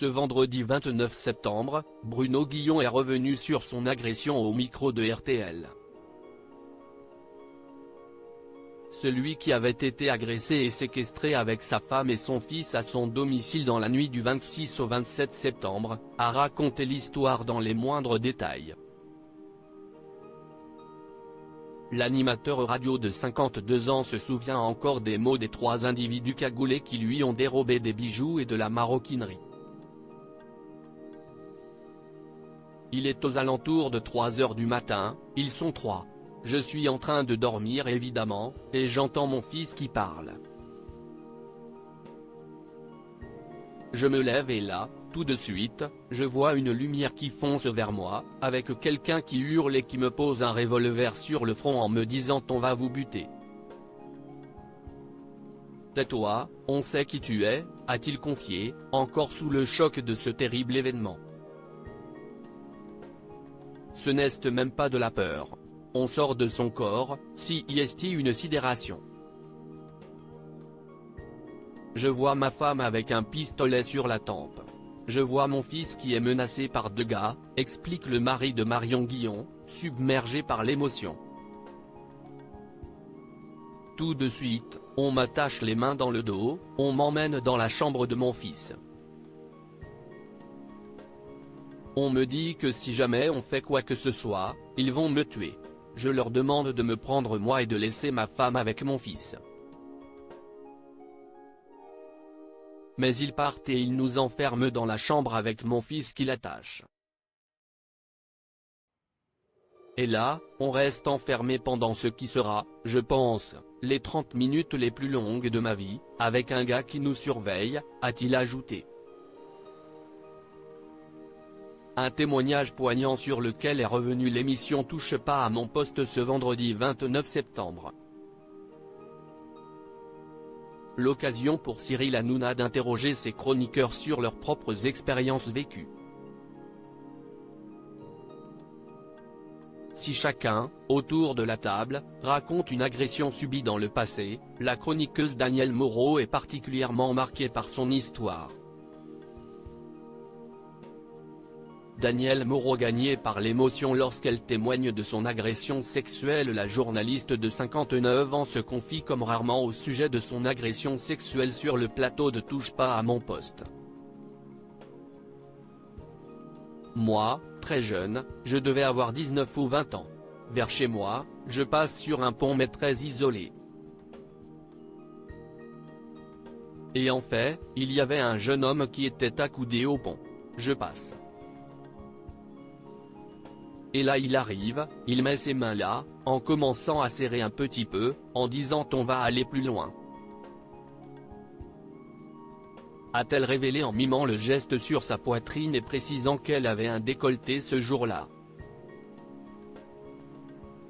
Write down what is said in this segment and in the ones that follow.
Ce vendredi 29 septembre, Bruno Guillon est revenu sur son agression au micro de RTL. Celui qui avait été agressé et séquestré avec sa femme et son fils à son domicile dans la nuit du 26 au 27 septembre, a raconté l'histoire dans les moindres détails. L'animateur radio de 52 ans se souvient encore des mots des 3 individus cagoulés qui lui ont dérobé des bijoux et de la maroquinerie. Il est aux alentours de 3 heures du matin, ils sont 3. Je suis en train de dormir évidemment, et j'entends mon fils qui parle. Je me lève et là, tout de suite, je vois une lumière qui fonce vers moi, avec quelqu'un qui hurle et qui me pose un revolver sur le front en me disant « On va vous buter ». « Tais-toi, on sait qui tu es », a-t-il confié, encore sous le choc de ce terrible événement. Ce n'est même pas de la peur. On sort de son corps, si est une sidération. Je vois ma femme avec un pistolet sur la tempe. Je vois mon fils qui est menacé par 2 gars, explique le mari de Marion Guillon, submergé par l'émotion. Tout de suite, on m'attache les mains dans le dos, on m'emmène dans la chambre de mon fils. On me dit que si jamais on fait quoi que ce soit, ils vont me tuer. Je leur demande de me prendre moi et de laisser ma femme avec mon fils. Mais ils partent et ils nous enferment dans la chambre avec mon fils qui l'attache. Et là, on reste enfermé pendant ce qui sera, je pense, les 30 minutes les plus longues de ma vie, avec un gars qui nous surveille, a-t-il ajouté. Un témoignage poignant sur lequel est revenue l'émission Touche pas à mon poste ce vendredi 29 septembre. L'occasion pour Cyril Hanouna d'interroger ses chroniqueurs sur leurs propres expériences vécues. Si chacun, autour de la table, raconte une agression subie dans le passé, la chroniqueuse Danielle Moreau est particulièrement marquée par son histoire. Danielle Moreau gagnée par l'émotion lorsqu'elle témoigne de son agression sexuelle. La journaliste de 59 ans se confie comme rarement au sujet de son agression sexuelle sur le plateau de Touche pas à mon poste. Moi, très jeune, je devais avoir 19 ou 20 ans. Vers chez moi, je passe sur un pont mais très isolé. Et en fait, il y avait un jeune homme qui était accoudé au pont. Je passe. Et là il arrive, il met ses mains là, en commençant à serrer un petit peu, en disant « On va aller plus loin ». A-t-elle révélé en mimant le geste sur sa poitrine et précisant qu'elle avait un décolleté ce jour-là.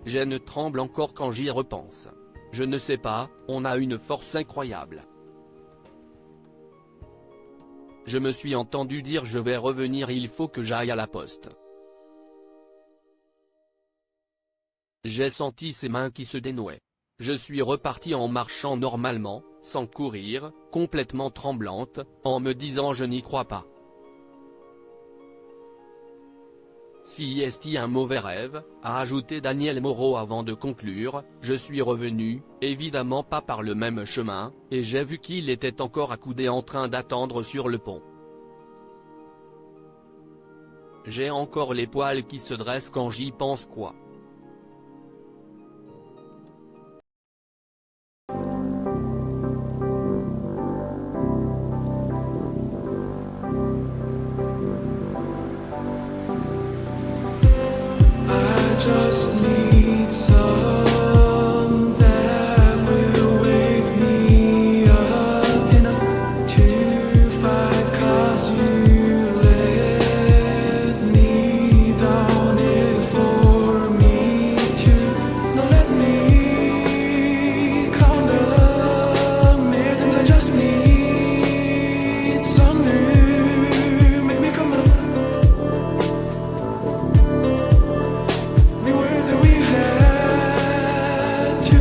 Je ne tremble encore quand j'y repense. Je ne sais pas, on a une force incroyable. Je me suis entendu dire je vais revenir, il faut que j'aille à la poste. J'ai senti ses mains qui se dénouaient. Je suis reparti en marchant normalement, sans courir, complètement tremblante, en me disant je n'y crois pas. Si est un mauvais rêve, a ajouté Danielle Moreau avant de conclure, je suis revenu, évidemment pas par le même chemin, et j'ai vu qu'il était encore accoudé en train d'attendre sur le pont. J'ai encore les poils qui se dressent quand j'y pense quoi. Just need some that will wake me up enough to fight, 'cause you let me down it for me to not let me count the minutes. I just need some new, make me come up. We were that we had to